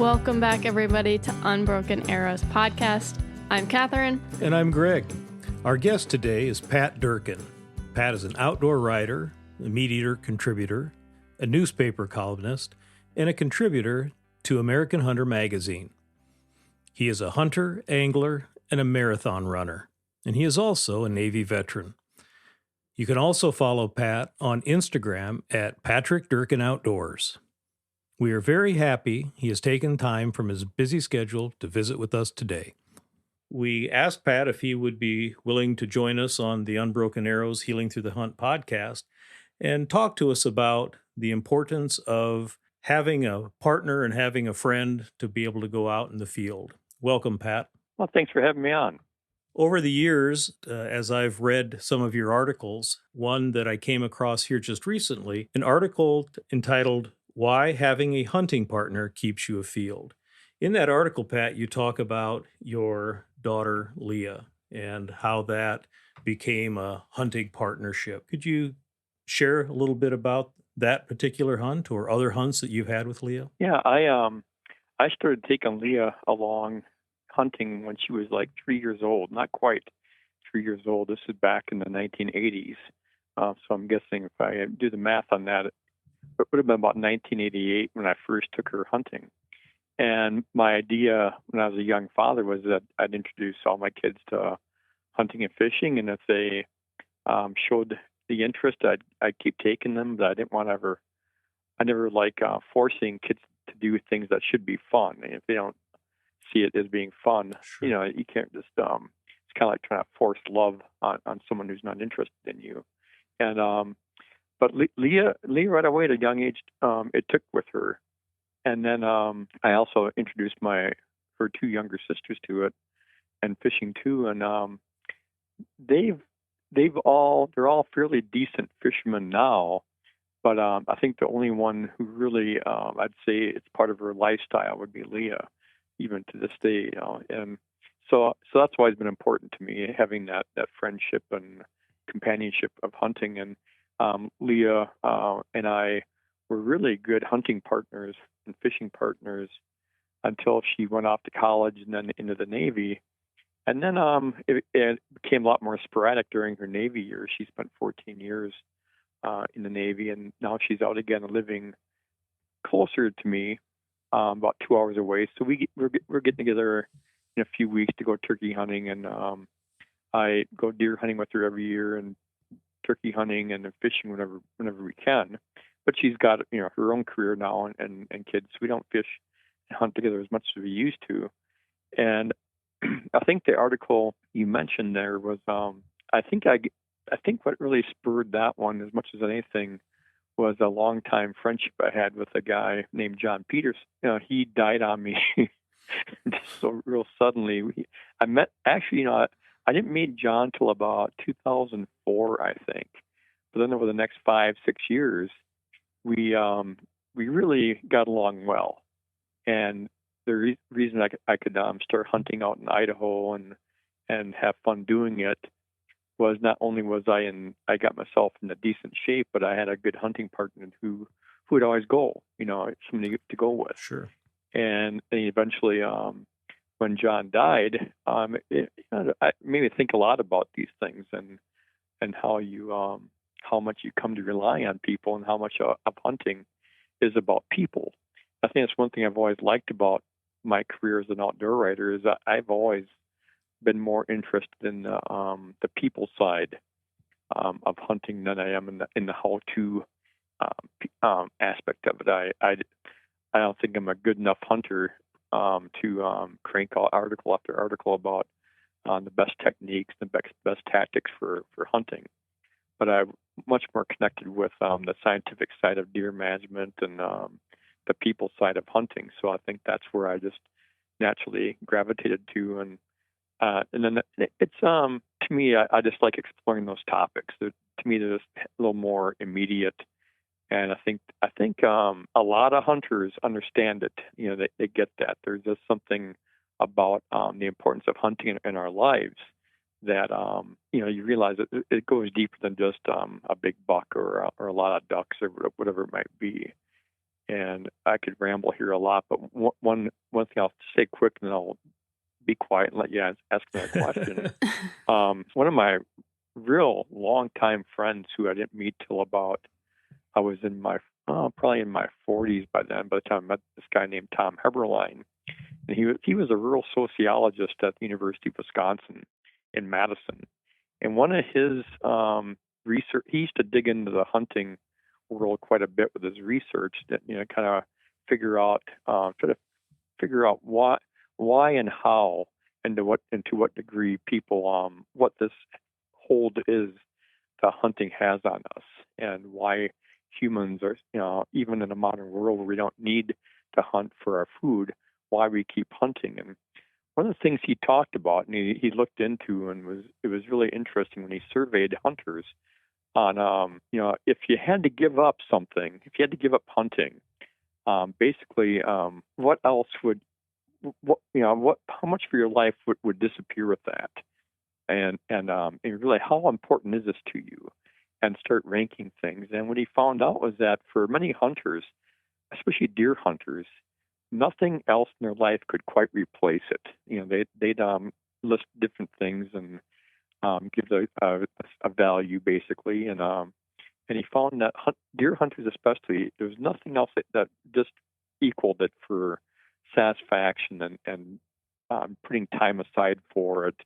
Welcome back, everybody, to Unbroken Arrows podcast. I'm Catherine. And I'm Greg. Our guest today is Pat Durkin. Pat is an outdoor writer, a Meat Eater contributor, a newspaper columnist, and a contributor to American Hunter magazine. He is a hunter, angler, and a marathon runner, and he is also a Navy veteran. You can also follow Pat on Instagram at Patrick Durkin Outdoors. We are very happy he has taken time from his busy schedule to visit with us today. We asked Pat if he would be willing to join us on the Unbroken Arrows Healing Through the Hunt podcast and talk to us about the importance of having a partner and having a friend to be able to go out in the field. Welcome, Pat. Well, thanks for having me on. Over the years, as I've read some of your articles, one that I came across here just recently, an article entitled, Why Having a Hunting Partner Keeps You Afield. In that article, Pat, you talk about your daughter, Leah, and how that became a hunting partnership. Could you share a little bit about that particular hunt or other hunts that you've had with Leah? Yeah, I started taking Leah along hunting when she was like 3 years old, not quite 3 years old. This is back in the 1980s. So I'm guessing if I do the math on that, it would have been about 1988 when I first took her hunting. And my idea when I was a young father was that I'd introduce all my kids to hunting and fishing, and if they showed the interest, I'd keep taking them. But I didn't want to I never like forcing kids to do things that should be fun. And if they don't see it as being fun, Sure. You can't just. It's kind of like trying to force love on someone who's not interested in you. And but Leah right away at a young age, it took with her. And then I also introduced her two younger sisters to it and fishing too. And they're all fairly decent fishermen now. But I think the only one who really I'd say it's part of her lifestyle would be Leah, even to this day. And so that's why it's been important to me, having that friendship and companionship of hunting. And Leah and I were really good hunting partners and fishing partners until she went off to college and then into the Navy. And then it became a lot more sporadic during her Navy years. She spent 14 years in the Navy, and now she's out again living closer to me, about 2 hours away. So we're getting together in a few weeks to go turkey hunting, and I go deer hunting with her every year, and turkey hunting and fishing whenever we can. But she's got her own career now and kids. We don't fish and hunt together as much as we used to. And I think the article you mentioned there was I think what really spurred that one as much as anything was a longtime friendship I had with a guy named John Peters. He died on me just so real suddenly. I didn't meet John till about 2004, I think. But then over the next 5-6 years, we really got along well. And the reason I could start hunting out in Idaho and have fun doing it was not only was I got myself in a decent shape, but I had a good hunting partner who would always go, somebody to go with. Sure. And then eventually, when John died, it made me think a lot about these things and how much you come to rely on people and how much of hunting is about people. I think that's one thing I've always liked about my career as an outdoor writer is that I've always been more interested in the people side of hunting than I am in the how-to aspect of it. I don't think I'm a good enough hunter to crank out article after article about the best techniques, the best tactics for hunting. But I'm much more connected with the scientific side of deer management and the people side of hunting. So I think that's where I just naturally gravitated to. And then it's to me, I just like exploring those topics. To me, they're just a little more immediate. And I think a lot of hunters understand it. They get that. There's just something about the importance of hunting in our lives that you realize it goes deeper than just a big buck or a lot of ducks or whatever it might be. And I could ramble here a lot, but one thing I'll say quick, and then I'll be quiet and let you ask me a question. One of my real longtime friends who I didn't meet till about I was in my probably in my 40s by then. By the time I met this guy named Tom Heberlein, and he was a rural sociologist at the University of Wisconsin in Madison. And one of his research, he used to dig into the hunting world quite a bit with his research, that kind of try to figure out why and how, and to what degree people what this hold is that hunting has on us, and why humans are, even in a modern world where we don't need to hunt for our food, why we keep hunting. And one of the things he talked about, and he looked into, and it was really interesting when he surveyed hunters on, if you had to give up something, if you had to give up hunting, basically, what else would, how much of your life would disappear with that? And really, how important is this to you? And start ranking things. And what he found out was that for many hunters, especially deer hunters, nothing else in their life could quite replace it. They'd list different things and give a value basically. And he found that deer hunters especially, there was nothing else that just equaled it for satisfaction and putting time aside for it,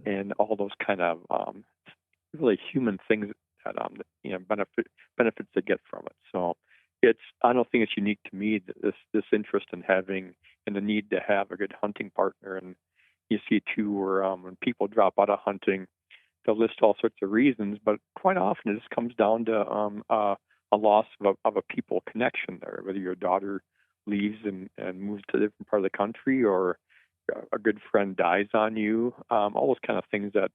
and all those kind of really human things that benefits they get from it. So I don't think it's unique to me, that this interest in having and the need to have a good hunting partner. And you see too where when people drop out of hunting, they'll list all sorts of reasons, but quite often it just comes down to a loss of a people connection there, whether your daughter leaves and moves to a different part of the country, or a good friend dies on you, all those kind of things that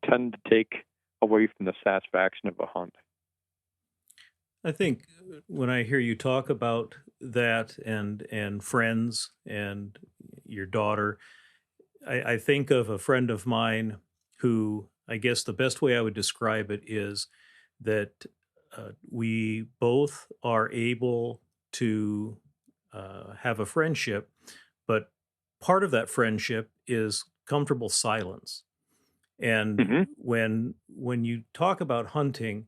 tend to take away from the satisfaction of a hunt. I think when I hear you talk about that and friends and your daughter, I think of a friend of mine who, I guess the best way I would describe it is that we both are able to have a friendship, but part of that friendship is comfortable silence. And Mm-hmm. when you talk about hunting,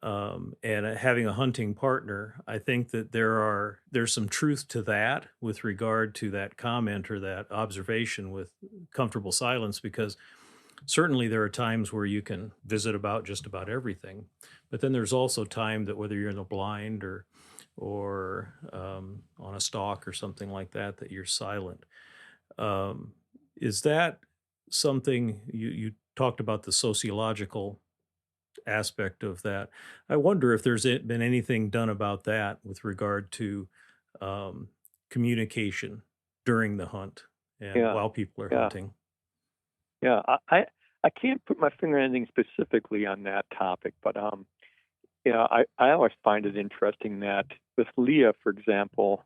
and having a hunting partner, I think that there's some truth to that with regard to that comment or that observation with comfortable silence, because certainly there are times where you can visit about just about everything, but then there's also time that whether you're in the blind or on a stalk or something like that, that you're silent. Is that something you talked about, the sociological aspect of that? I wonder if there's been anything done about that with regard to um, communication during the hunt and Yeah, while people are yeah, hunting. yeah. I can't put my finger on anything specifically on that topic, but I always find it interesting that with Leah, for example,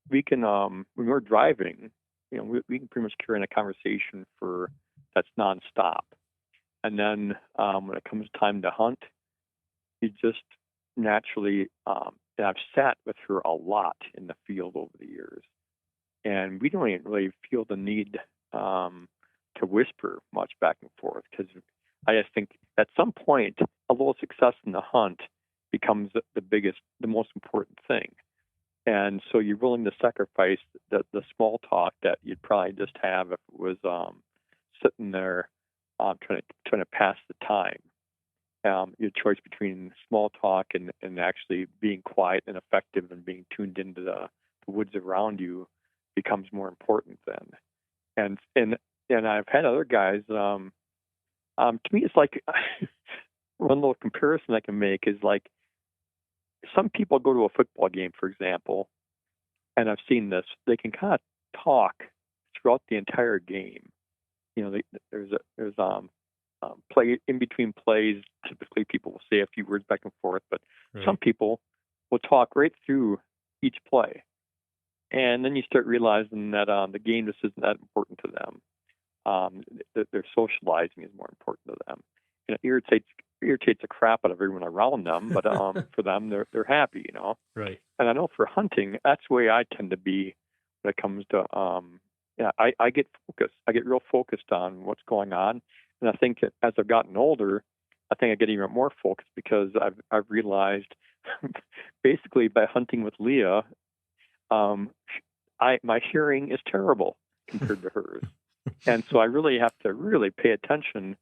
we can when we're driving, we can pretty much carry on a conversation that's nonstop. And then when it comes time to hunt, you just naturally, and I've sat with her a lot in the field over the years, and we don't even really feel the need to whisper much back and forth, because I just think at some point, a little success in the hunt becomes the most important thing. And so you're willing to sacrifice the small talk that you'd probably just have if it was sitting there trying to pass the time. Your choice between small talk and actually being quiet and effective and being tuned into the woods around you becomes more important then. And I've had other guys. To me, it's like one little comparison I can make is like some people go to a football game, for example, and I've seen this. They can kind of talk throughout the entire game. There's play in between plays. Typically, people will say a few words back and forth, but Right. some people will talk right through each play, and then you start realizing that the game just isn't that important to them. Their socializing is more important to them. It irritates the crap out of everyone around them, but for them, they're happy, Right. And I know for hunting, that's the way I tend to be when it comes to yeah, I get focused. I get real focused on what's going on, and I think that as I've gotten older, I think I get even more focused because I've realized basically by hunting with Leah, my hearing is terrible compared to hers, and so I really have to really pay attention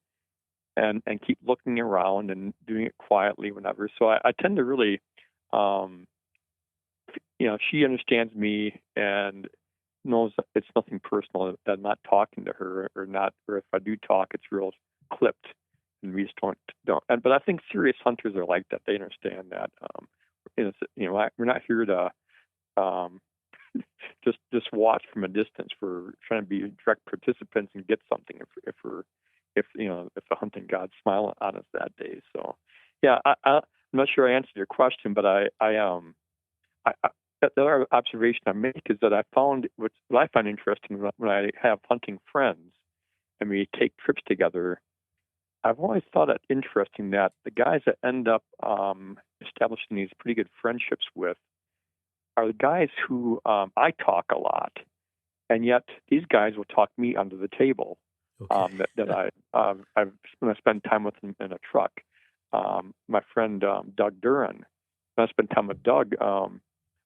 and keep looking around and doing it quietly whenever. So I tend to really, she understands me and knows that it's nothing personal, that I'm not talking to her or not, or if I do talk, it's real clipped, and we just don't. But I think serious hunters are like that. They understand that. We're not here to just watch from a distance. We're trying to be direct participants and get something if the hunting god's smiling on us that day. So, yeah, I'm not sure I answered your question, but the other observation I make is that I found what I find interesting when I have hunting friends and we take trips together. I've always thought it interesting that the guys that end up establishing these pretty good friendships with are the guys who I talk a lot, and yet these guys will talk me under the table. Okay. When I spend time with them in a truck. My friend Doug Durin, when I spend time with Doug,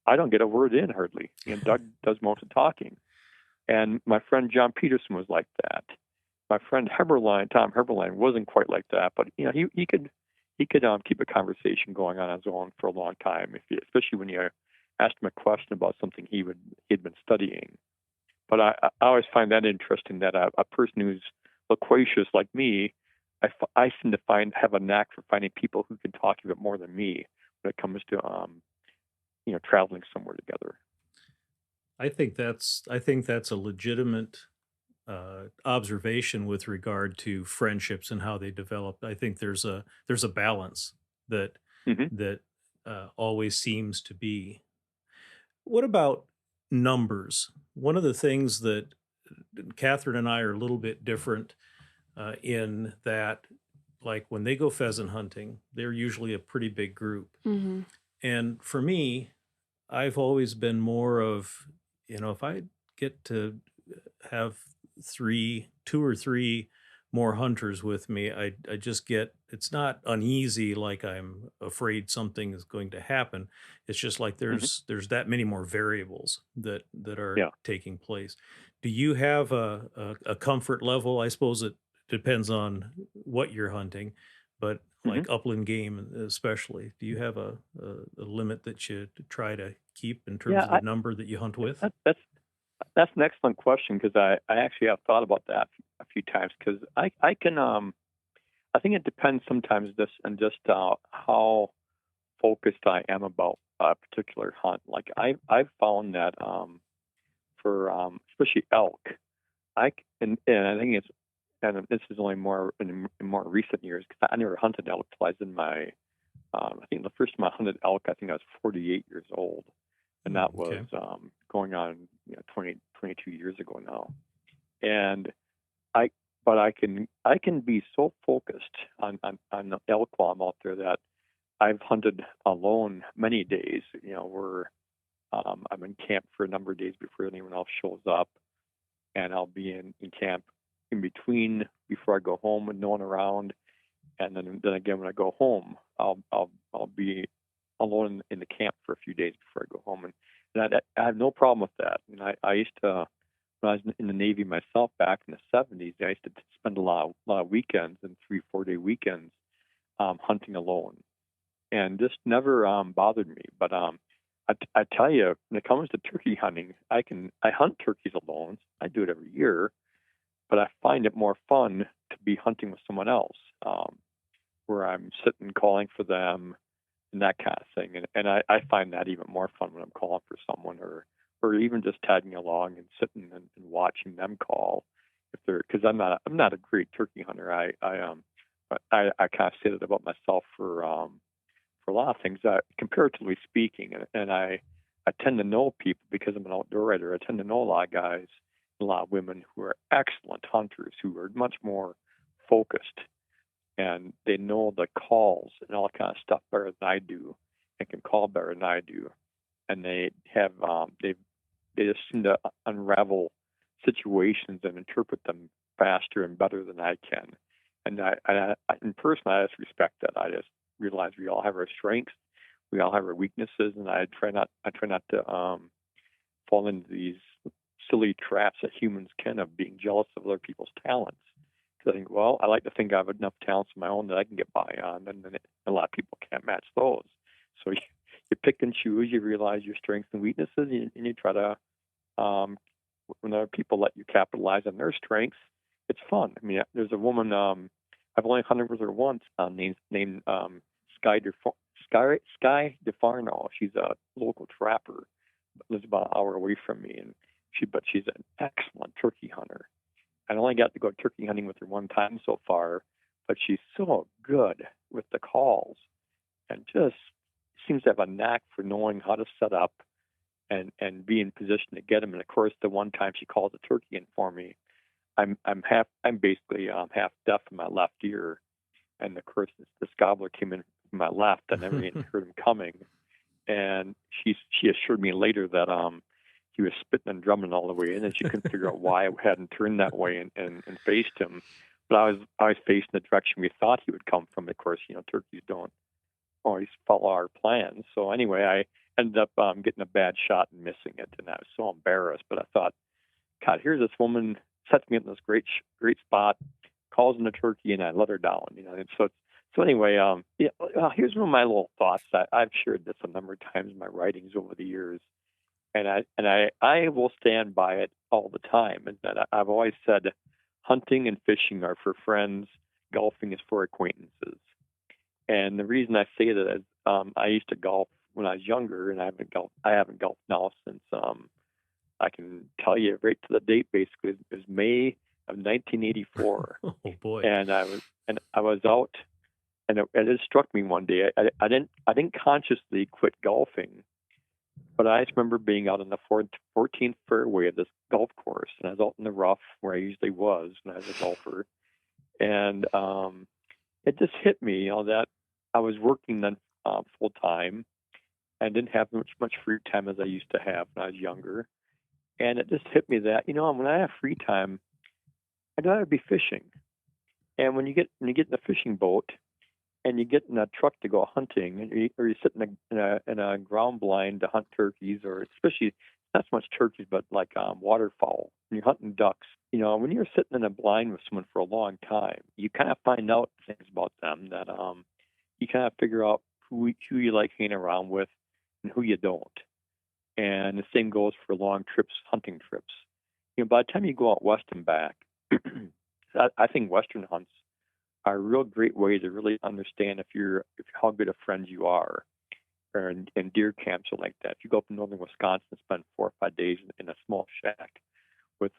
I don't get a word in hardly. Doug does most of the talking. And my friend John Peterson was like that. My friend Tom Heberlein, wasn't quite like that, but he could keep a conversation going on his own for a long time, especially when you asked him a question about something he'd been studying. But I always find that interesting that a person who's loquacious like me, I seem to have a knack for finding people who can talk a bit more than me when it comes to traveling somewhere together. I think that's a legitimate observation with regard to friendships and how they develop. I think there's a balance that Mm-hmm. that always seems to be. What about numbers? One of the things that Catherine and I are a little bit different in that, like when they go pheasant hunting, they're usually a pretty big group. Mm-hmm. And for me, I've always been more of, if I get to have two or three more hunters with me, I just get, it's not uneasy like I'm afraid something is going to happen. It's just like there's that many more variables that are Yeah. taking place. Do you have a comfort level? I suppose it depends on what you're hunting, but like upland game especially, do you have a limit that you try to keep in terms of Yeah, the number that you hunt with? that's an excellent question because I actually have thought about that a few times because I can I think it depends sometimes just how focused I am about a particular hunt. Like I've found that for especially elk, and I think it's, and this is only more in more recent years because I never hunted elk till I was in my I think the first time I hunted elk, I think I was 48 years old, and that was Okay. going on 22 years ago now. And I but I can be so focused on the elk while I'm out there that I've hunted alone many days. Where I'm in camp for a number of days before anyone else shows up, and I'll be in camp in between before I go home with no one around, and then again when I go home, I'll be alone in the camp for a few days before I go home, and I have no problem with that. And I used to, when I was in the Navy myself back in the 70s, I used to spend a lot of weekends and 3-4 day weekends hunting alone, and this never bothered me. But I tell you, when it comes to turkey hunting, I hunt turkeys alone. I do it every year, but I find it more fun to be hunting with someone else, where I'm sitting calling for them and that kind of thing. And I find that even more fun when I'm calling for someone, or even just tagging along and sitting and watching them call. Because I'm not a great turkey hunter. I kind of say that about myself for a lot of things, comparatively speaking, and I tend to know people because I'm an outdoor writer. I tend to know a lot of guys, a lot of women who are excellent hunters, who are much more focused. and they know the calls and all that kind of stuff better than I do, and can call better than I do, and they have they just seem to unravel situations and interpret them faster and better than I can. And in person, I just respect that. I just realize we all have our strengths, we all have our weaknesses, and I try not to fall into these silly traps that humans can of being jealous of other people's talents. Because I think, well, I like to think I have enough talents of my own that I can get by on, and then a lot of people can't match those. So you pick and choose. You realize your strengths and weaknesses, and you try to. When other people let you capitalize on their strengths, it's fun. I mean, there's a woman I've only hunted with her once named Sky DeFarno. She's a local trapper, lives about an hour away from me, and she's an excellent turkey hunter. I only got to go turkey hunting with her one time so far, but she's so good with the calls, and just seems to have a knack for knowing how to set up and be in position to get them. And of course, the one time she called a turkey in for me, I'm basically half deaf in my left ear, and of course this gobbler came in from my left. I never even heard him coming, and she assured me later that he was spitting and drumming all the way in, and she couldn't figure out why I hadn't turned that way and faced him. But I was facing the direction we thought he would come from. Of course, turkeys don't always follow our plans. So anyway, I ended up getting a bad shot and missing it, and I was so embarrassed. But I thought, God, here's this woman sets me up in this great spot, calls in a turkey, and I let her down. And so anyway, here's one of my little thoughts. I've shared this a number of times in my writings over the years, and I will stand by it all the time. And that I've always said, hunting and fishing are for friends, golfing is for acquaintances. And the reason I say that is I used to golf when I was younger, and I haven't golfed now since I can tell you right to the date. Basically, it was May of 1984. Oh boy! And I was out, and it struck me one day. I didn't consciously quit golfing, but I just remember being out on the 14th fairway of this golf course, and I was out in the rough where I usually was when I was a golfer, and it just hit me, that I was working then full time. I didn't have much free time as I used to have when I was younger. And it just hit me that, when I have free time, I'd rather be fishing. And when you get in a fishing boat and you get in a truck to go hunting, or you sit in a ground blind to hunt turkeys, or especially not so much turkeys, but like waterfowl, when you're hunting ducks, when you're sitting in a blind with someone for a long time, you kind of find out things about them that you kind of figure out who you like hanging around with and who you don't. And the same goes for long trips, hunting trips. By the time you go out west and back, I think Western hunts are a real great way to really understand how good of friends you are. And deer camps are like that. If you go up to northern Wisconsin and spend 4 or 5 days in a small shack with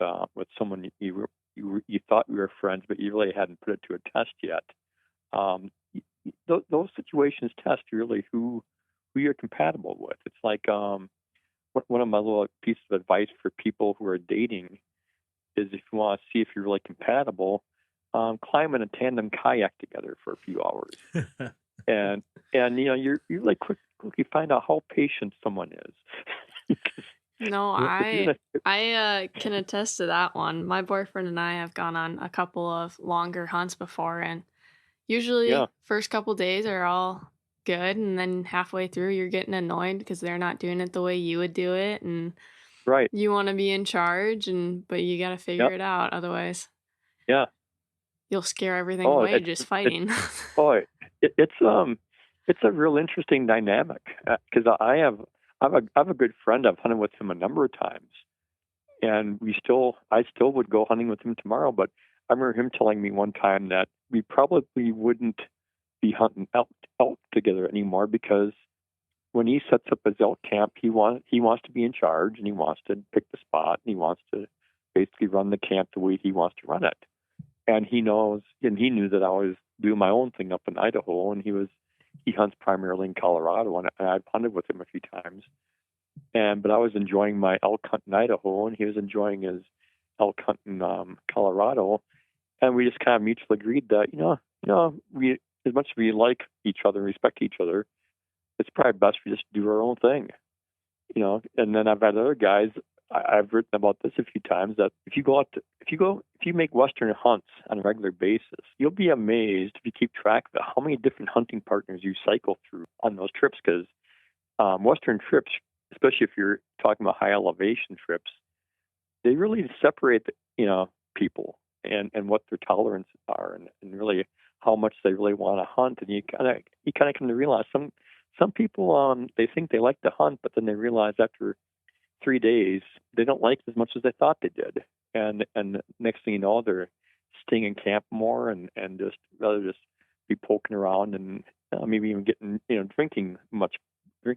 someone you thought you were friends, but you really hadn't put it to a test yet. Those situations test really who you're compatible with. It's like one of my little pieces of advice for people who are dating is, if you want to see if you're really compatible, climb in a tandem kayak together for a few hours, and you really quickly find out how patient someone is. No, I can attest to that one. My boyfriend and I have gone on a couple of longer hunts before, and usually first couple days are all good, and then halfway through you're getting annoyed because they're not doing it the way you would do it, and right, you want to be in charge, but you got to figure it out, otherwise you'll scare everything away just fighting. It's a real interesting dynamic, because I have a good friend. I've hunted with him a number of times, and I still would go hunting with him tomorrow. But I remember him telling me one time that we probably wouldn't be hunting elk together anymore, because when he sets up his elk camp, he wants to be in charge, and he wants to pick the spot, and he wants to basically run the camp the way he wants to run it. And he knew that I was doing my own thing up in Idaho, and he hunts primarily in Colorado, and I've hunted with him a few times. But I was enjoying my elk hunt in Idaho, and he was enjoying his elk hunt in Colorado. And we just kind of mutually agreed that, we as much as we like each other and respect each other, it's probably best we just do our own thing. And then I've had other guys. I've written about this a few times that if you make Western hunts on a regular basis, you'll be amazed if you keep track of how many different hunting partners you cycle through on those trips. Because Western trips, especially if you're talking about high elevation trips, they really separate people and what their tolerances are and really how much they really want to hunt. And you kind of come to realize some people they think they like to hunt, but then they realize after 3 days they don't like it as much as they thought they did. And next thing you know, they're staying in camp more and just rather just be poking around and maybe even getting drinking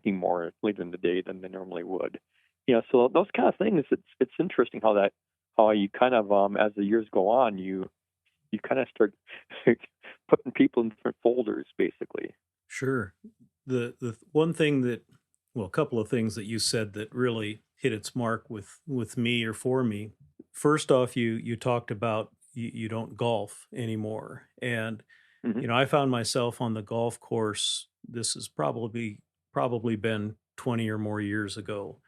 more later in the day than they normally would. So those kind of things. It's interesting how you kind of as the years go on, you kind of start putting people in different folders, basically. Sure. The one thing a couple of things that you said that really hit its mark with me or for me. First off, you talked about you don't golf anymore, and Mm-hmm. I found myself on the golf course. This has probably been 20 or more years ago.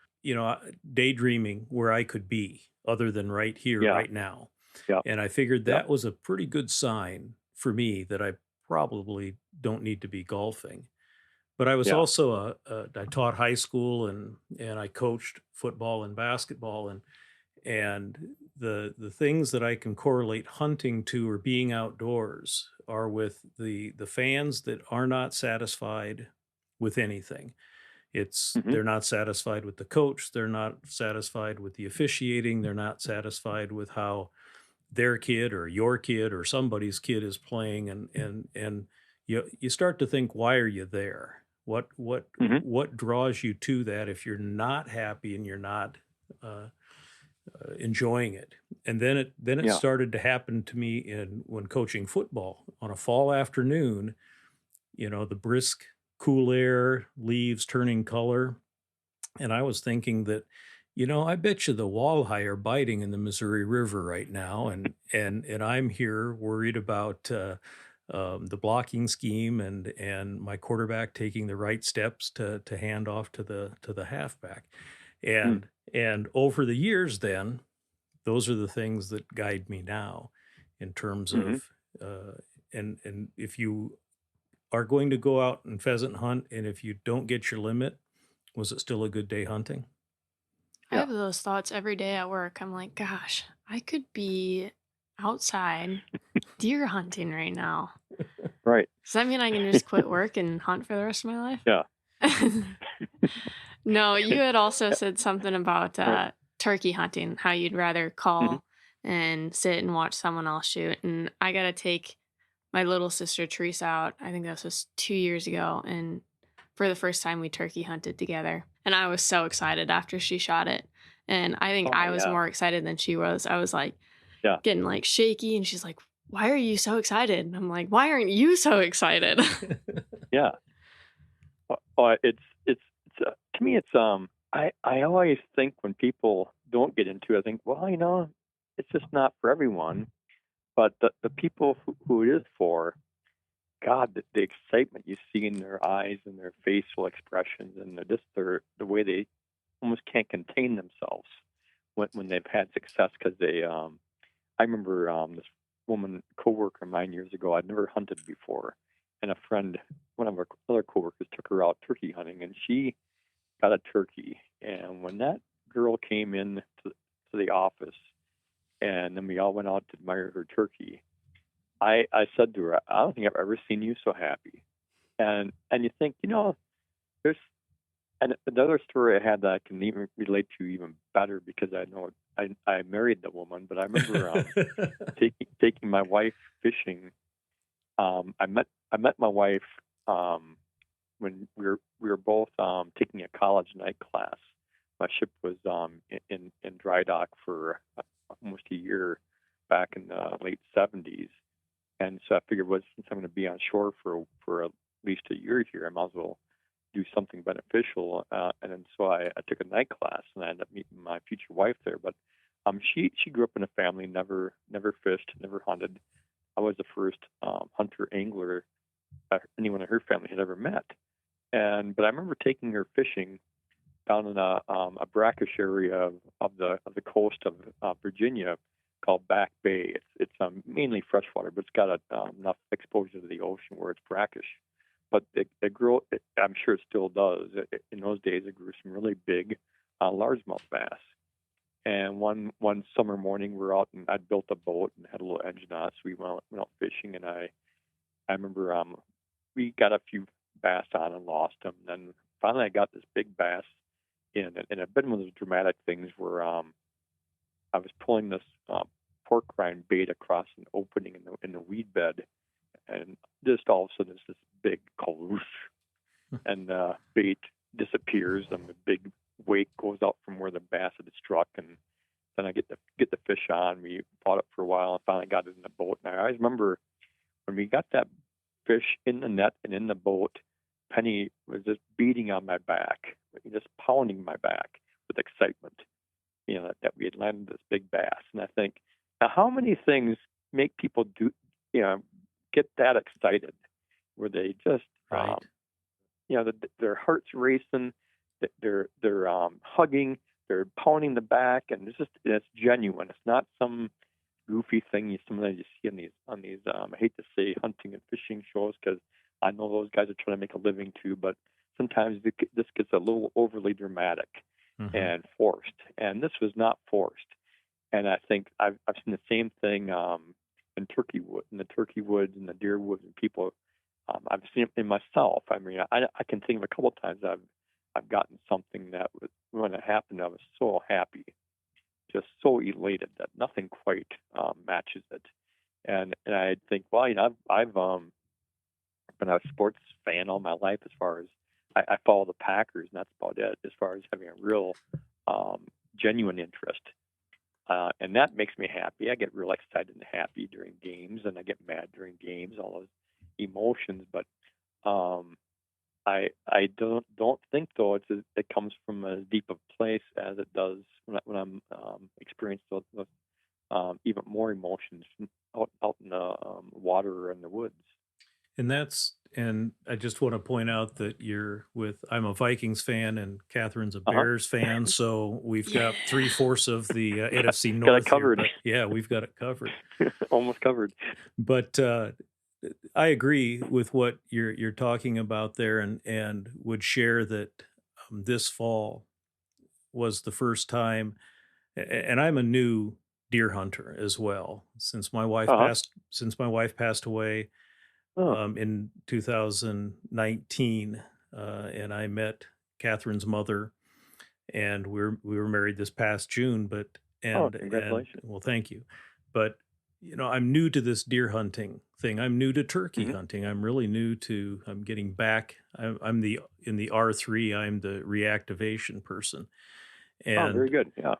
Daydreaming where I could be other than right here, Yeah. right now. Yeah. And I figured Yeah. that was a pretty good sign for me that I probably don't need to be golfing. But I was Yeah. also I taught high school and I coached football and basketball and the things that I can correlate hunting to or being outdoors are with the fans that are not satisfied with anything. Mm-hmm. They're not satisfied with the coach, they're not satisfied with the officiating, they're not satisfied with how their kid or your kid or somebody's kid is playing, and you start to think, why are you there? Mm-hmm. What draws you to that if you're not happy and you're not uh, enjoying it? And then it Yeah. started to happen to me when coaching football on a fall afternoon. The brisk cool air, leaves turning color, and I was thinking that, I bet you the walleye are biting in the Missouri River right now, and I'm here worried about the blocking scheme and my quarterback taking the right steps to hand off to the halfback, Mm. and over the years, then those are the things that guide me now, in terms Mm-hmm. of uh, and if you are going to go out and pheasant hunt, and if you don't get your limit, was it still a good day hunting? I Yeah. have those thoughts every day at work. I'm like, gosh, I could be outside deer hunting right now. Right. Does that mean I can just quit work and hunt for the rest of my Yeah. life? No, you had also said something about Right. turkey hunting, how you'd rather Mm-hmm. call and sit and watch someone else shoot. And I got to take my little sister Teresa out. I think this was 2 years ago. And for the first time, we turkey hunted together. And I was so excited after she shot it. And I think Oh I was yeah. more excited than she was. I was like Yeah. getting like shaky. And she's like, why are you so excited? And I'm like, why aren't you so excited? Yeah. It's to me I always think when people don't get into it, I think, well, it's just not for everyone. But the people who it is for, God, the excitement you see in their eyes and their facial expressions and the way they almost can't contain themselves when they've had success because I remember this woman coworker of mine years ago. I'd never hunted before, and a friend, one of our other coworkers, took her out turkey hunting, and she got a turkey. And when that girl came in to the office, and then we all went out to admire her turkey, I said to her, I don't think I've ever seen you so happy. And you think, there's another story I had that I can even relate to even better because I know I married the woman, but I remember taking my wife fishing. I met my wife when we were both taking a college night class. My ship was in dry dock for almost a year back in the late '70s, and so I figured, well, since I'm going to be on shore for at least a year here, I might as well do something beneficial. And then so I took a night class, and I ended up meeting my future wife there. But she grew up in a family, never fished, never hunted. I was the first hunter angler anyone in her family had ever met. But I remember taking her fishing down in a brackish area of the coast of Virginia called Back Bay. It's mainly freshwater, but it's got enough exposure to the ocean where it's brackish. But I'm sure it still does. In those days, it grew some really big largemouth bass. And one summer morning, we're out, and I'd built a boat and had a little engine on it, so we went out fishing. And I remember we got a few bass on and lost them. And then finally, I got this big bass in, and it's been one of those dramatic things where I was pulling this pork rind bait across an opening in the weed bed, and just all of a sudden, it's this big kaloosh, and the bait disappears, and the big wake goes out from where the bass had struck, and then I get the fish on. We fought it for a while, and finally got it in the boat. And I always remember when we got that fish in the net and in the boat, Penny was just beating on my back, just pounding my back with excitement, that we had landed this big bass. And I think, now how many things make people get that excited, where they just, Right. Their heart's racing, they're hugging, they're pounding the back, and it's genuine. It's not some goofy thing sometimes you see on these I hate to say hunting and fishing shows, because I know those guys are trying to make a living too, but sometimes this gets a little overly dramatic and forced, and this was not forced. And I think I've seen the same thing in the turkey woods and the deer woods, and people. I've seen it in myself. I mean, I can think of a couple of times I've gotten something that was, when it happened, I was so happy, just so elated that nothing quite matches it. And I think, well, I've been a sports fan all my life. As far as I follow the Packers, and that's about it. As far as having a real genuine interest. And that makes me happy. I get real excited and happy during games, and I get mad during games, all those emotions. But I don't think, though, it comes from as deep a place as it does when I'm experiencing those even more emotions out in the water or in the woods. And I just want to point out that I'm a Vikings fan and Catherine's a Bears fan, so we've got 3/4 of the NFC North. Got it covered. Yeah, we've got it covered. Almost covered. But I agree with what you're talking about there, and would share that this fall was the first time, and I'm a new deer hunter as well, since my wife passed away. In 2019, and I met Catherine's mother, and we were married this past June. Congratulations! Well, thank you. But I'm new to this deer hunting thing. I'm new to turkey hunting. I'm really new to. I'm getting back. I'm in the R3. I'm the reactivation person. And very good. Yeah.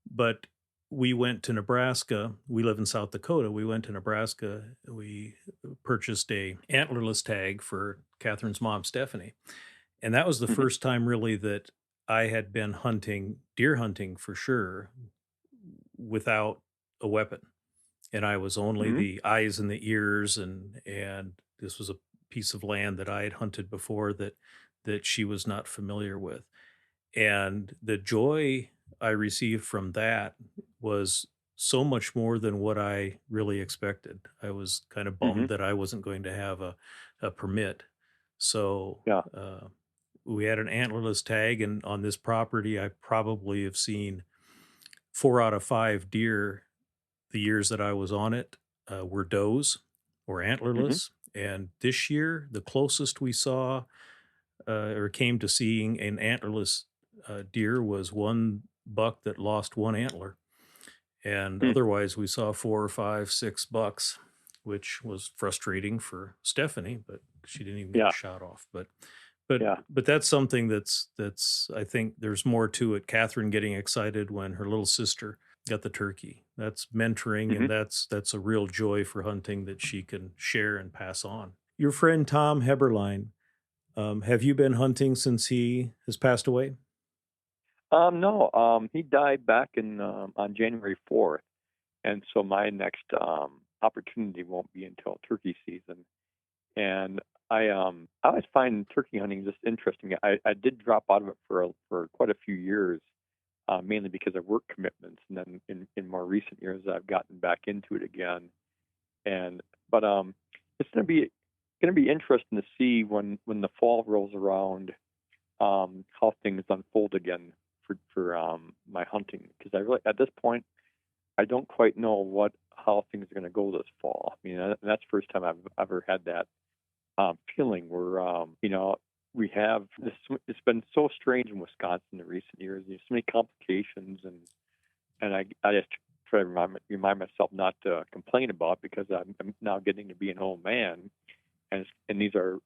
But we went to Nebraska. We live in South Dakota. We went to Nebraska. We purchased a antlerless tag for Catherine's mom, Stephanie. And that was the first time really that I had been deer hunting for sure, without a weapon. And I was only the eyes and the ears. And this was a piece of land that I had hunted before that she was not familiar with. And the joy I received from that was so much more than what I really expected. I was kind of bummed that I wasn't going to have a permit. So we had an antlerless tag, and on this property, I probably have seen 4 out of 5 deer the years that I was on it were does or antlerless. And this year, the closest we saw or came to seeing an antlerless deer was one buck that lost one antler. And otherwise we saw 4 or 5, 6 bucks, which was frustrating for Stephanie, but she didn't even get a shot off. But that's something that's I think there's more to it. Catherine getting excited when her little sister got the turkey. That's mentoring, and that's a real joy for hunting that she can share and pass on. Your friend Tom Heberlein, have you been hunting since he has passed away? No, he died back on January 4th, and so my next opportunity won't be until turkey season. And I always find turkey hunting just interesting. I did drop out of it for quite a few years, mainly because of work commitments, and then in more recent years I've gotten back into it again. And but it's gonna be interesting to see when the fall rolls around, how things unfold again for my hunting, because I really, at this point, I don't quite know how things are going to go this fall. I mean, that's the first time I've ever had that feeling where we have this. It's been so strange in Wisconsin in recent years. There's so many complications, and I just try to remind myself not to complain about it, because I'm now getting to be an old man, and these are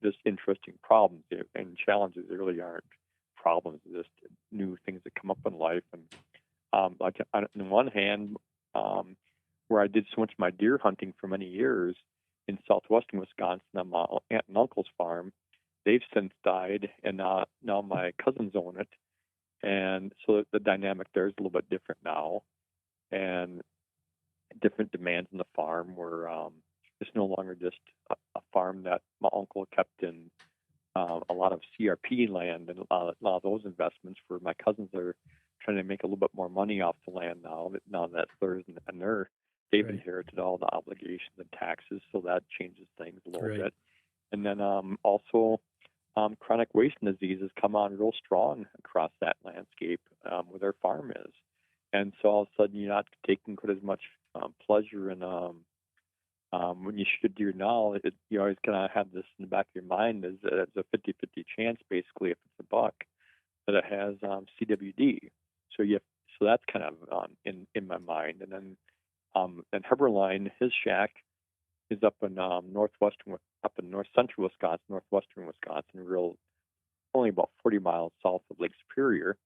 just interesting problems and challenges. They really aren't problems; they're just new things that come up in life. And like on one hand, where I did so much of my deer hunting for many years in southwestern Wisconsin on my aunt and uncle's farm, they've since died, and now my cousins own it, and so the dynamic there is a little bit different now, and different demands on the farm where it's no longer just a farm that my uncle kept in a lot of CRP land, and a lot of those investments, where my cousins are trying to make a little bit more money off the land now that theirs, and they've Right. inherited all the obligations and taxes, so that changes things a little Right. bit. And then also chronic wasting diseases come on real strong across that landscape where their farm is. And so all of a sudden you're not taking quite as much pleasure in when you shoot deer now. You always kind of have this in the back of your mind as it's a 50-50 chance, basically, if it's a buck, that it has CWD. So that's kind of in my mind. And then Heberline, his shack is up in north central Wisconsin, northwestern Wisconsin, only about 40 miles south of Lake Superior.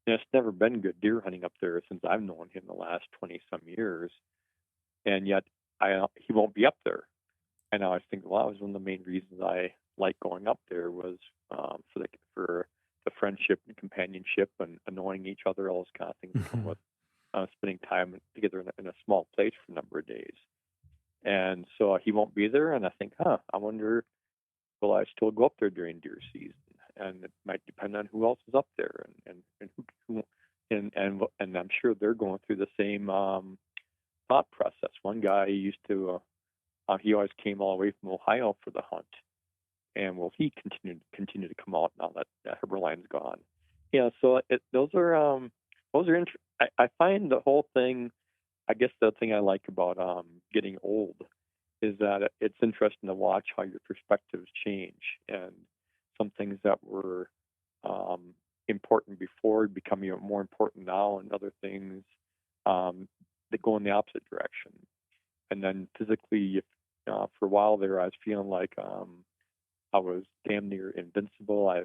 And it's never been good deer hunting up there since I've known him the last 20 some years. And yet he won't be up there. And I always think, well, that was one of the main reasons I like going up there, was for the friendship and companionship and annoying each other, all those kind of things that come with spending time together in a small place for a number of days. And so he won't be there, and I think, I wonder, will I still go up there during deer season? And it might depend on who else is up there, and who and I'm sure they're going through the same thought process. One guy used to he always came all the way from Ohio for the hunt, and will he continue to come out now that Heberline's gone? Yeah, so those are I find the whole thing. I guess the thing I like about getting old is that it's interesting to watch how your perspectives change, and some things that were important before become even more important now, and other things that go in the opposite direction. And then physically, for a while there, I was feeling like I was damn near invincible. I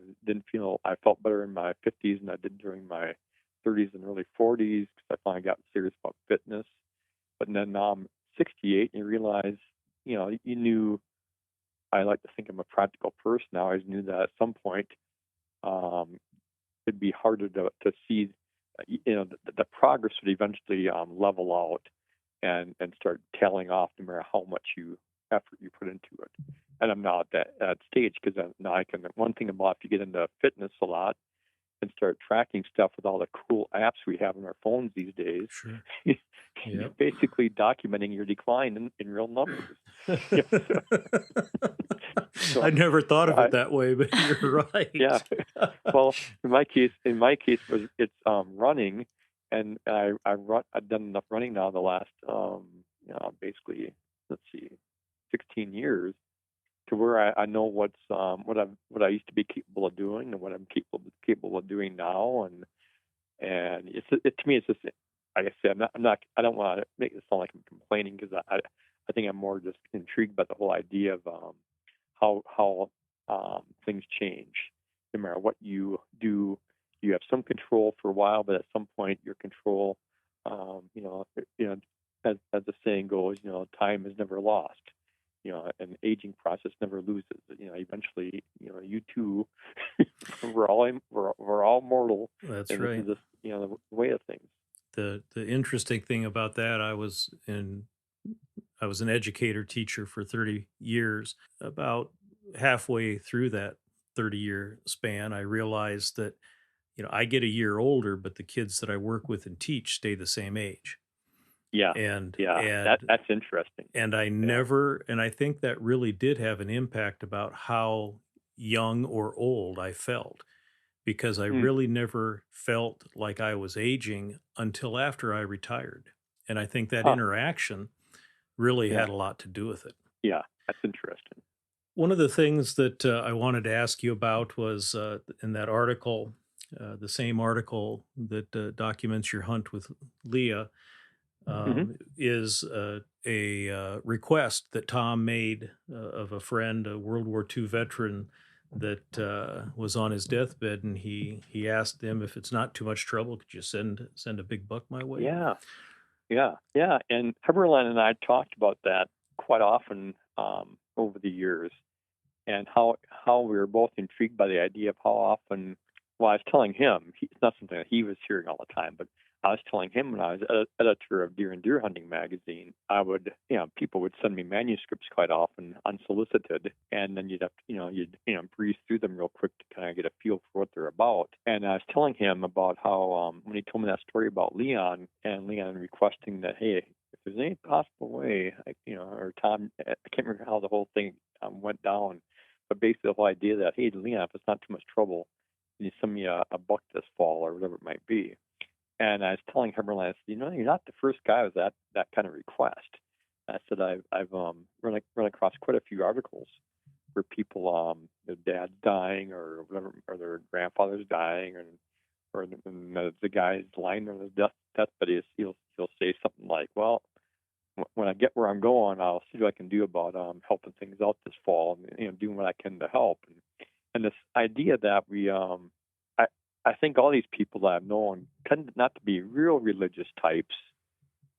felt better in my 50s than I did during my 30s and early 40s, because I finally got serious about fitness. But then now I'm 68, and you realize, you knew, I like to think I'm a practical person. I always knew that at some point it'd be harder to see, the progress would eventually level out and start tailing off, no matter how much effort you put into it. And I'm now at that stage, because now I can. One thing about, if you get into fitness a lot and start tracking stuff with all the cool apps we have on our phones these days, Sure. You're basically documenting your decline in real numbers. So, I never thought of it that way, but you're right. Yeah. Well, in my case, it's running, and I've done enough running now the last basically, 16 years, to where I know what I used to be capable of doing, and what I'm capable of doing now, and to me, it's just, like I said, I don't want to make it sound like I'm complaining, because I think I'm more just intrigued by the whole idea of how things change. No matter what you do, you have some control for a while, but at some point your control, as the saying goes, time is never lost. An aging process never loses. Eventually, you too, we're all mortal. That's and right. This is just, the way of things. The interesting thing about that, I was in I was an educator teacher for 30 years. About halfway through that 30-year span, I realized that, I get a year older, but the kids that I work with and teach stay the same age. Yeah. And Yeah. and That's interesting. and I Yeah. never and I think that really did have an impact about how young or old I felt, because I Mm. really never felt like I was aging until after I retired. And I think that Huh. interaction really Yeah. had a lot to do with it. Yeah. That's interesting. One of the things that I wanted to ask you about was in that article, the same article that documents your hunt with Leah, Hmm. is a request that Tom made of a friend, a World War II veteran that was on his deathbed, and he asked them, if it's not too much trouble, could you send a big buck my way? Yeah. Yeah. Yeah. And Heberlein and I talked about that quite often over the years, and how we were both intrigued by the idea of how often. Well, I was telling him it's not something that he was hearing all the time, but I was telling him when I was editor of Deer and Deer Hunting magazine, I would, people would send me manuscripts quite often unsolicited, and then you'd have to, breeze through them real quick to kind of get a feel for what they're about. And I was telling him about how when he told me that story about Leon, and Leon requesting that, hey, if there's any possible way, or Tom, I can't remember how the whole thing went down, but basically the whole idea that, hey, Leon, if it's not too much trouble, can you send me a buck this fall or whatever it might be? And I was telling Heberlein, I said, you're not the first guy with that kind of request. I said, I've run across quite a few articles where people, their dad's dying or whatever, or their grandfather's dying, or the guy's lying on his deathbed. He'll say something like, well, when I get where I'm going, I'll see what I can do about helping things out this fall, and doing what I can to help. And this idea that I think all these people that I've known tend not to be real religious types,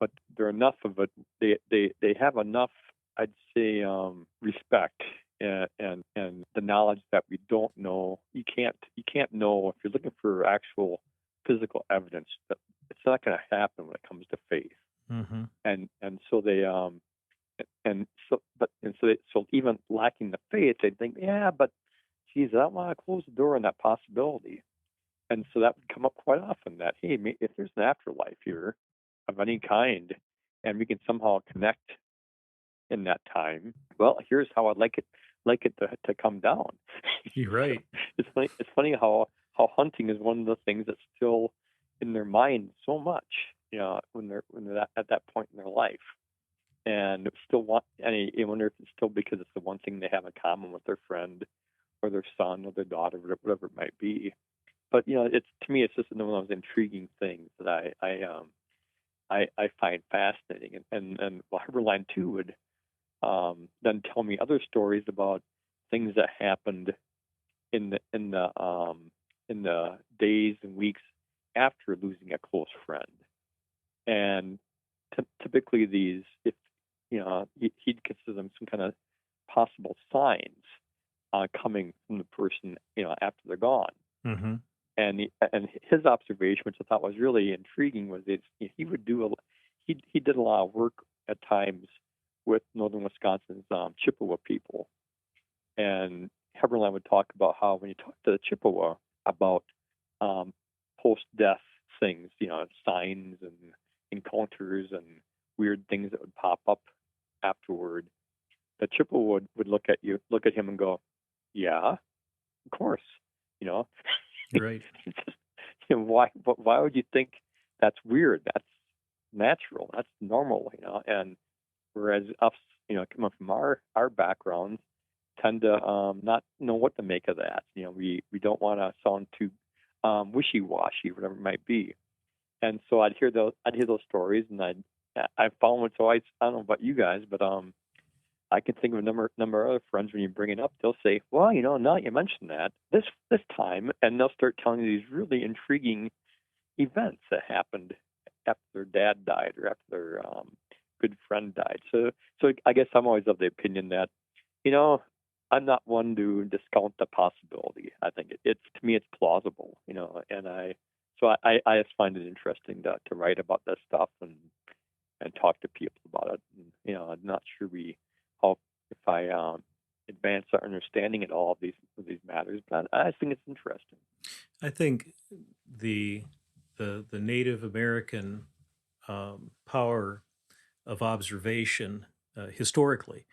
but they're enough of it. They have enough, I'd say, respect and the knowledge that we don't know. You can't know if you're looking for actual physical evidence that it's not going to happen when it comes to faith. Mm-hmm. And so they so even lacking the faith, they think, yeah, but geez, I don't want to close the door on that possibility. And so that would come up quite often, that, hey, if there's an afterlife here of any kind, and we can somehow connect in that time, well, here's how I'd like it to come down. You're right. It's funny how hunting is one of the things that's still in their mind so much, when they're at that point in their life, and still I wonder if it's still because it's the one thing they have in common with their friend or their son or their daughter, whatever it might be. But it's, to me, it's just one of those intriguing things that I find fascinating. And Heberlein too would then tell me other stories about things that happened in the days and weeks after losing a close friend. And typically these, if he'd consider them some kind of possible signs coming from the person, after they're gone. Mm-hmm. And his observation, which I thought was really intriguing, was that he would he did a lot of work at times with northern Wisconsin's Chippewa people, and Heberlein would talk about how when you talk to the Chippewa about post-death things, signs and encounters and weird things that would pop up afterward, the Chippewa would look at him and go, "Yeah, of course," Right. why would you think that's weird? That's natural. That's normal, And whereas us, coming from our backgrounds, tend to not know what to make of that. We don't want to sound too wishy-washy, whatever it might be. And so I'd hear those stories, and I found what's always, I don't know about you guys, but I can think of a number of other friends, when you bring it up, they'll say, well, now that you mention that, this time, and they'll start telling you these really intriguing events that happened after their dad died or after their good friend died. So I guess I'm always of the opinion that, I'm not one to discount the possibility. I think it's to me, it's plausible, and I just find it interesting to write about this stuff and talk to people about it. And, I'm not sure how if I advance our understanding at all of these matters, but I think it's interesting. I think the Native American power of observation historically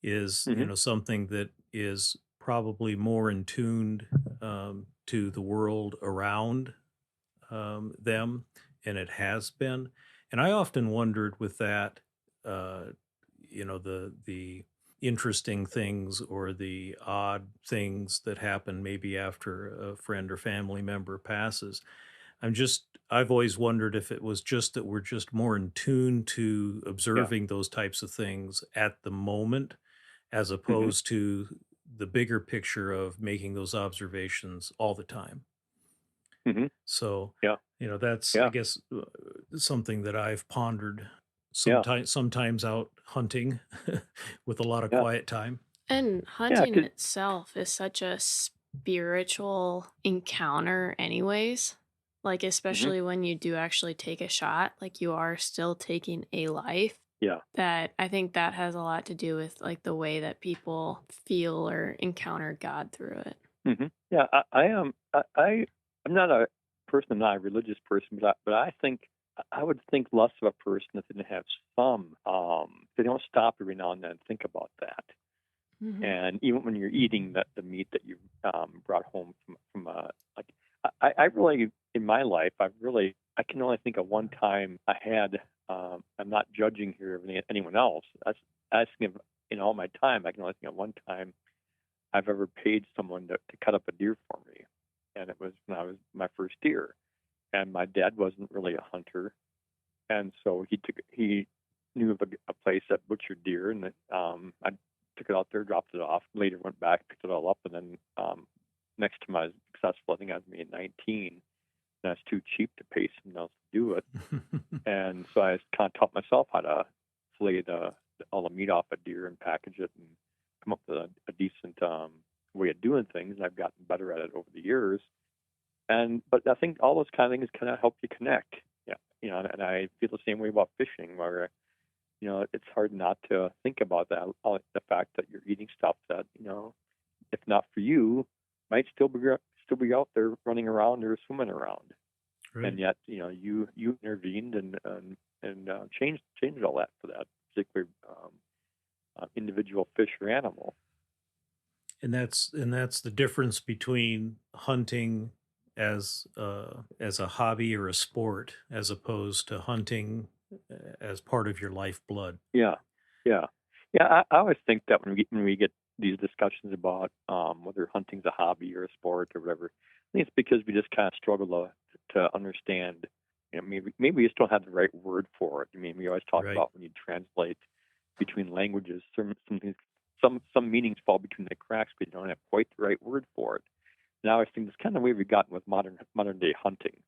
is something that is probably more in tuned to the world around them, and it has been. And I often wondered with that, uh, the interesting things or the odd things that happen maybe after a friend or family member passes. I've always wondered if it was just that we're just more in tune to Yeah. observing those types of things at the moment, as hmm opposed to the bigger picture of making those observations all the time. hmm So, Yeah. that's, I Yeah. guess, something that I've pondered Yeah. sometimes out hunting with a lot of Yeah. quiet time. And Yeah. hunting in itself is such a spiritual encounter, anyways. Like, hmm especially when you do actually take a shot, like, you are still taking a life. Yeah. That I think that has a lot to do with, like, the way that people feel or encounter God through it. Yeah. I am. I'm not a person. I'm not a religious person, but I think I would think less of a person if they didn't have some. They don't stop every now and then and think about that. Mhm. And even when you're eating the meat that you brought home from like I really in my life I can only think of one time I had I'm not judging here of anyone else. I think of in all my time I can only think of one time I've ever paid someone to cut up a deer for me, and it was when I was my first deer, and my dad wasn't really a hunter, and so he knew of a place that butchered deer, and I took it out there, dropped it off. Later went back, picked it all up, and then next time I was successful, I think I was maybe 19, and I was too cheap to pay someone else to do it, and so I kind of taught myself how to fillet all the meat off a deer and package it and come up with a decent way of doing things. And I've gotten better at it over the years. But I think all those kind of things kind of help you connect. Yeah, and I feel the same way about fishing, where it's hard not to think about that. The fact that you're eating stuff that if not for you, might still be out there running around or swimming around, Right. and yet you intervened and changed all that for that particular individual fish or animal. And that's the difference between hunting as a hobby or a sport, as opposed to hunting as part of your lifeblood. Yeah, yeah, yeah. I always think that when we get these discussions about whether hunting's a hobby or a sport or whatever, I think it's because we just kind of struggle to understand. Maybe we just don't have the right word for it. I mean, we always talk Right. about when you translate between languages, some things, some meanings fall between the cracks, but you don't have quite the right word for it. And I always think that's kind of the way we've gotten with modern day hunting.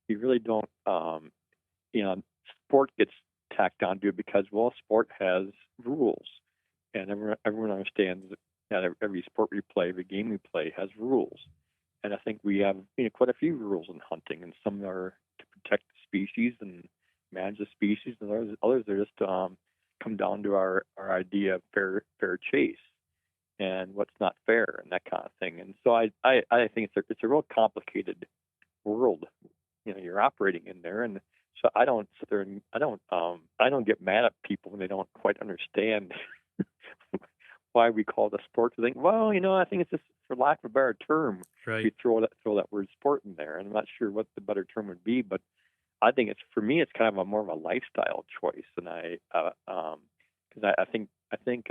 We really don't. Sport gets tacked onto it because, well, sport has rules, and everyone understands that every sport we play, every game we play, has rules. And I think we have quite a few rules in hunting, and some are to protect the species and manage the species, and others are just come down to our idea of fair chase and what's not fair and that kind of thing. And so I think it's a real complicated world you're operating in there. And so I don't sit there and I don't get mad at people when they don't quite understand why we call it a sport. To think, well, I think it's just, for lack of a better term, we Right. throw that word sport in there, and I'm not sure what the better term would be, but I think it's, for me, it's kind of a more of a lifestyle choice. And I think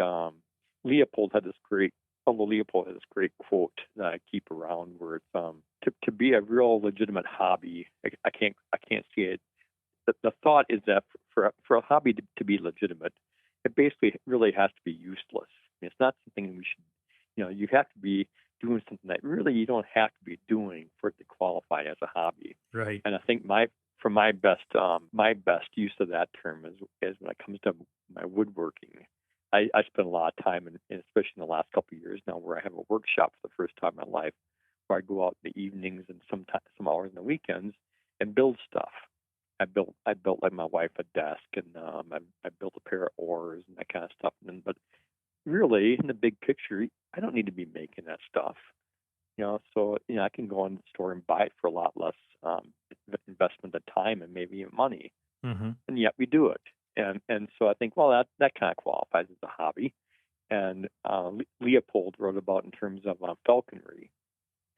Leopold had this great Although Leopold has this great quote that I keep around, where it's to be a real legitimate hobby. I can't see it. The thought is that for a hobby to be legitimate, it basically really has to be useless. It's not something we should. You have to be doing something that really you don't have to be doing for it to qualify as a hobby. Right. And I think my best use of that term is when it comes to my woodworking. I spend a lot of time, especially in the last couple of years now, where I have a workshop for the first time in my life, where I go out in the evenings and some hours in the weekends and build stuff. I built like my wife a desk, and I built a pair of oars and that kind of stuff. But really, in the big picture, I don't need to be making that stuff. So I can go in the store and buy it for a lot less investment of time and maybe even money, Mm-hmm. and yet we do it. And so I think, well, that kind of qualifies as a hobby. And Leopold wrote about in terms of falconry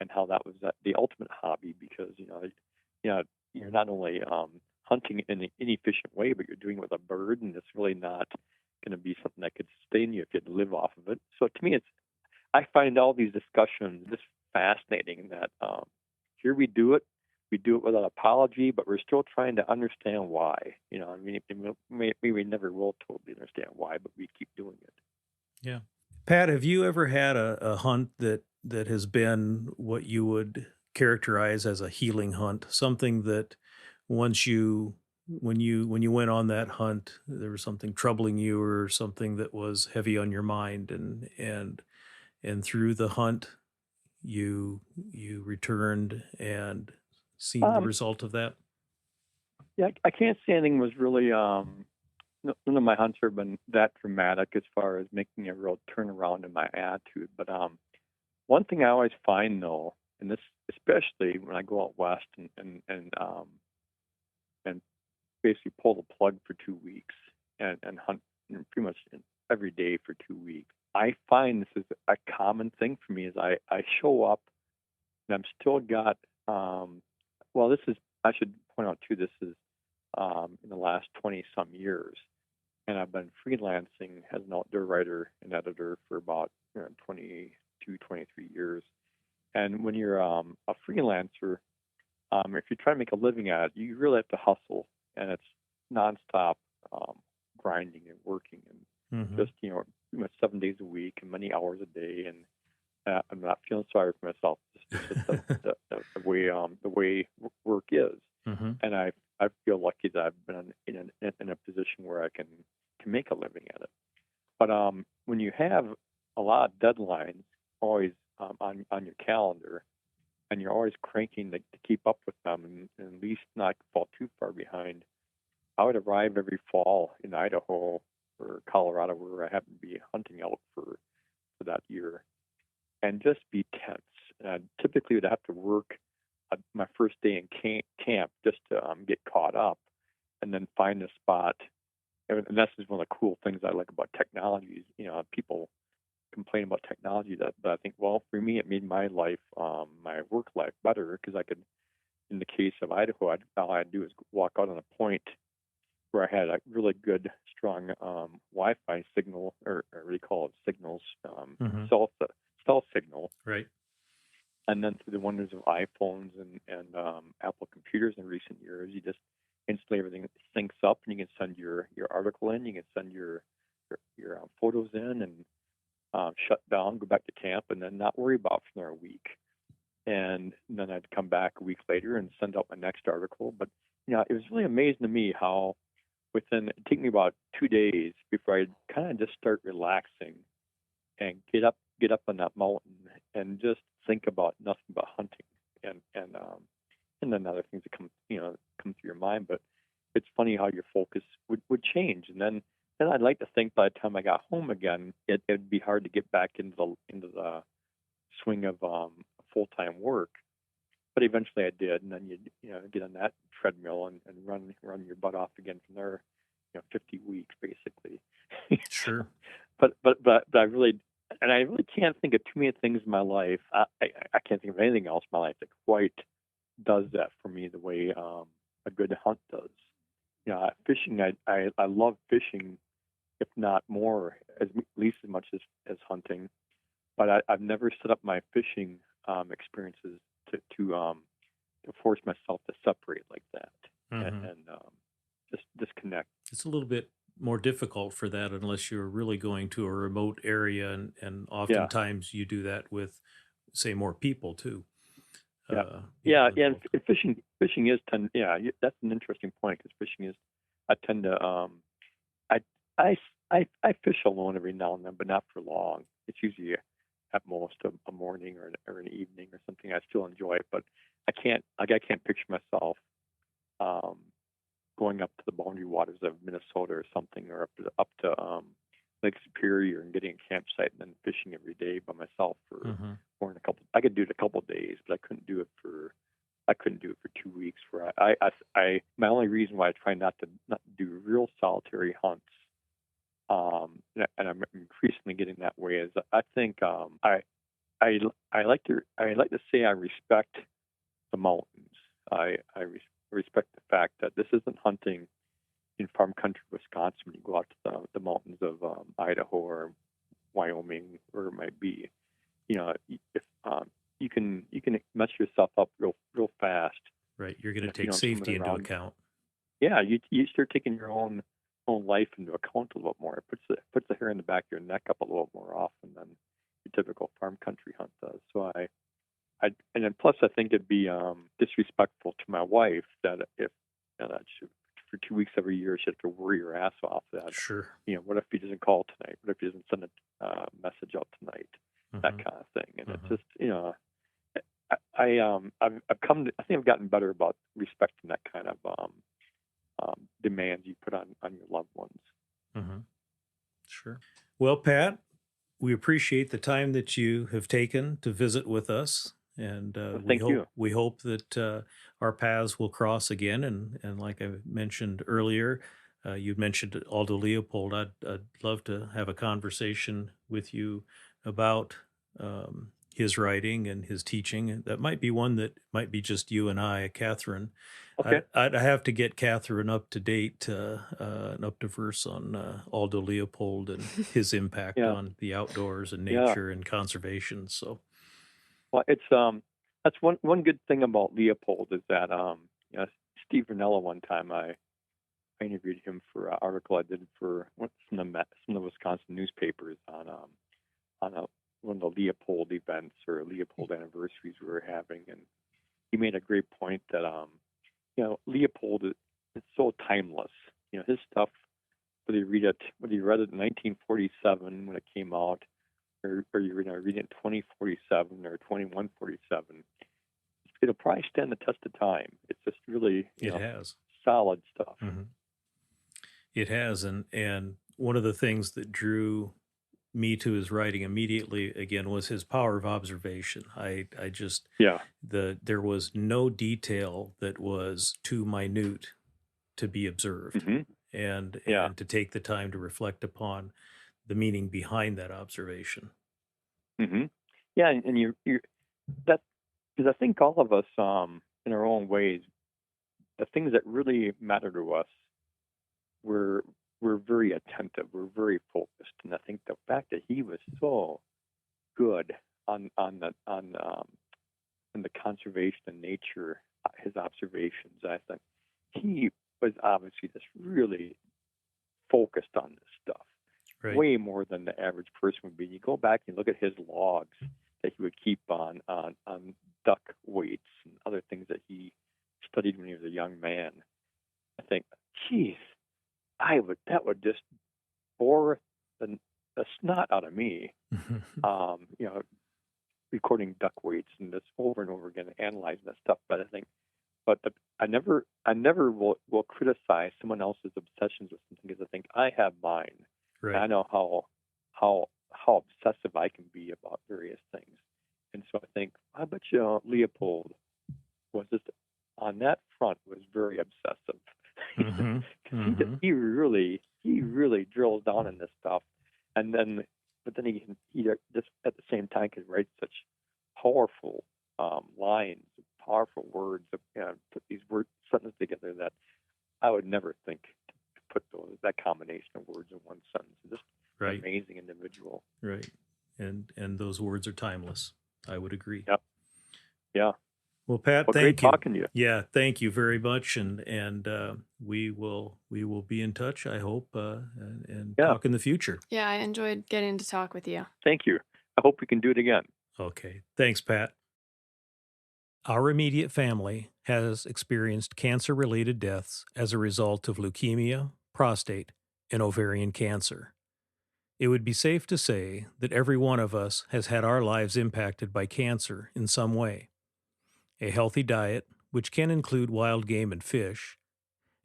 and how that was the ultimate hobby, because you're not only hunting in an inefficient way, but you're doing it with a bird, and it's really not going to be something that could sustain you if you had to live off of it. So to me, I find all these discussions just fascinating. That here we do it without apology, but we're still trying to understand why. I mean, we never will totally understand why, but we keep doing it. Yeah. Pat, have you ever had a hunt that has been what you would characterize as a healing hunt? Something that once when you went on that hunt, there was something troubling you or something that was heavy on your mind, and through the hunt you returned and seen the Um, result of that? yeah, I can't say anything was really. None of my hunts have been that dramatic as far as making a real turnaround in my attitude. But one thing I always find, though, and this especially when I go out west and basically pull the plug for 2 weeks and hunt pretty much every day for 2 weeks, I find this is a common thing for me. Is I show up and I'm still got. Well, this is, I should point out too. This is in the last 20 some years, and I've been freelancing as an outdoor writer and editor for about 22, 23 years. And when you're a freelancer, if you try to make a living at it, you really have to hustle, and it's nonstop grinding and working, and Mm-hmm. just pretty much 7 days a week and many hours a day. And I'm not feeling sorry for myself. It's just the way work is, Mm-hmm. and I feel lucky that I've been in a position where I can make a living at it. But when you have a lot of deadlines always on your calendar, and you're always cranking to keep up with them, and at least not fall too far behind, I would arrive every fall in Idaho or Colorado, where I happen to be hunting out for that year, and just be tense. And I typically would have to work my first day in camp just to get caught up, and then find a spot. And this is one of the cool things I like about technology. People complain about technology, but I think, well, for me, it made my life, my work life better, because I could, in the case of Idaho, all I had to do is walk out on a point where I had a really good, strong Wi-Fi signal, or what do you call it, signals, Mm-hmm. cell signal. Right. And then through the wonders of iPhones and Apple computers in recent years, you just instantly everything syncs up, and you can send your article in, you can send your photos in, and shut down, go back to camp, and then not worry about it for another week. And then I'd come back a week later and send out my next article. But it was really amazing to me how it took me about 2 days before I'd kind of just start relaxing and get up on that mountain and just think about nothing but hunting, and then other things that come through your mind. But it's funny how your focus would change, and then I'd like to think by the time I got home again, it'd be hard to get back into the swing of full-time work. But eventually I did, and then you get on that treadmill and run your butt off again from there. 50 weeks basically. Sure. But I really can't think of too many things in my life. I can't think of anything else in my life that quite does that for me the way a good hunt does. Fishing, I love fishing, if not more, at least as much as hunting. But I've never set up my fishing experiences to force myself to separate like that, Mm-hmm. and just disconnect. It's a little bit more difficult for that unless you're really going to a remote area, and Yeah, oftentimes you do that with, say, more people too. yeah, People yeah. involved. And fishing is that's an interesting point, because fishing is, I tend to I I I fish alone every now and then, but not for long. It's usually at most a morning or an evening or something. I still enjoy it, but I can't picture myself um, going up to the boundary waters of Minnesota or something, or up to Lake Superior and getting a campsite and then fishing every day by myself for more than a couple. I could do it a couple of days, but I couldn't do it for 2 weeks. Where my only reason why I try not to do real solitary hunts, and I'm increasingly getting that way, is I think I like to say I respect the mountains. I respect the fact that this isn't hunting in farm country Wisconsin when you go out to the mountains of Idaho or Wyoming, where it might be. If you can mess yourself up real fast. Right, you're going to take safety into account. Yeah, you start taking your own life into account a little bit more. It puts the hair in the back of your neck up a little more often than your typical farm country hunt does. So and then plus I think it'd be disrespectful to my wife that if for 2 weeks every year she has to worry her ass off that. Sure. What if he doesn't call tonight? What if he doesn't send a message out tonight? That kind of thing. And it's just I think I've gotten better about respecting that kind of demands you put on your loved ones. Sure. Well, Pat, we appreciate the time that you have taken to visit with us, and we hope that our paths will cross again. And like I mentioned earlier, you mentioned Aldo Leopold. I'd love to have a conversation with you about his writing and his teaching. That might be one that might be just you and I, Catherine. Okay. I'd have to get Catherine up to date and up to verse on Aldo Leopold and his impact on the outdoors and nature and conservation. So, well, it's that's one good thing about Leopold is that Steve Ranella, one time I interviewed him for an article I did for some of the Wisconsin newspapers on one of the Leopold events or Leopold anniversaries we were having, and he made a great point that Leopold is so timeless. His stuff, whether you read it in 1947 when it came out, or you read it in 2047 or 2147, it'll probably stand the test of time. It's just really it has solid stuff. It has, and one of the things that drew me to his writing immediately again was his power of observation. I just there was no detail that was too minute to be observed, and to take the time to reflect upon the meaning behind that observation. Yeah, and you that because I think all of us in our own ways, the things that really matter to us, we're very attentive. We're very focused, and I think the fact that he was so good on the conservation of nature, his observations, I think he was obviously just really focused on this stuff, way more than the average person would be. You go back and look at his logs that he would keep on duck weights and other things that he studied when he was a young man. I think, geez, that would just bore the snot out of me. Recording duck weights and this over and over again, analyzing that stuff. But I think, I never will criticize someone else's obsessions with something because I think I have mine. Right. And I know how obsessive I can be about various things, and so I think I bet you Leopold was just on that front was very obsessive. He really drills down in this stuff, but then he just at the same time could write such powerful lines, powerful words, put these sentences together that I would never think to put that combination of words in one sentence. Just an amazing individual. Right, and those words are timeless. I would agree. Yep. Yeah. Well, Pat, thank great you. Talking to you. Yeah, thank you very much, and we will be in touch, I hope, and talk in the future. Yeah, I enjoyed getting to talk with you. Thank you. I hope we can do it again. Okay, thanks, Pat. Our immediate family has experienced cancer-related deaths as a result of leukemia, prostate, and ovarian cancer. It would be safe to say that every one of us has had our lives impacted by cancer in some way. A healthy diet, which can include wild game and fish,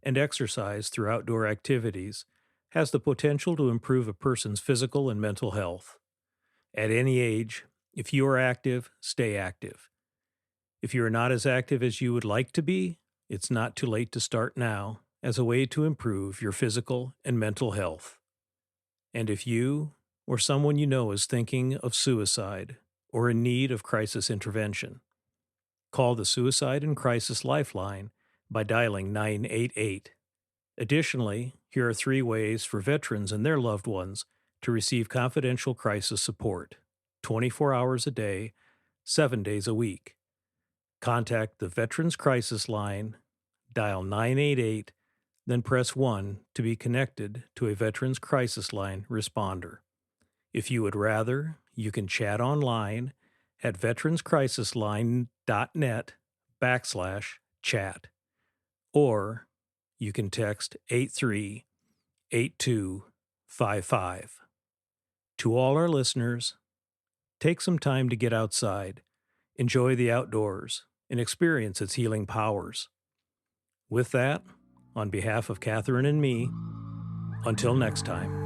and exercise through outdoor activities has the potential to improve a person's physical and mental health. At any age, if you are active, stay active. If you are not as active as you would like to be, it's not too late to start now as a way to improve your physical and mental health. And if you or someone you know is thinking of suicide or in need of crisis intervention, call the Suicide and Crisis Lifeline by dialing 988. Additionally, here are 3 ways for veterans and their loved ones to receive confidential crisis support 24 hours a day, 7 days a week. Contact the Veterans Crisis Line, dial 988, then press 1 to be connected to a Veterans Crisis Line responder. If you would rather, you can chat online at veteranscrisisline.net/chat, or you can text 838255. To all our listeners, take some time to get outside, enjoy the outdoors, and experience its healing powers. With that, on behalf of Catherine and me, until next time.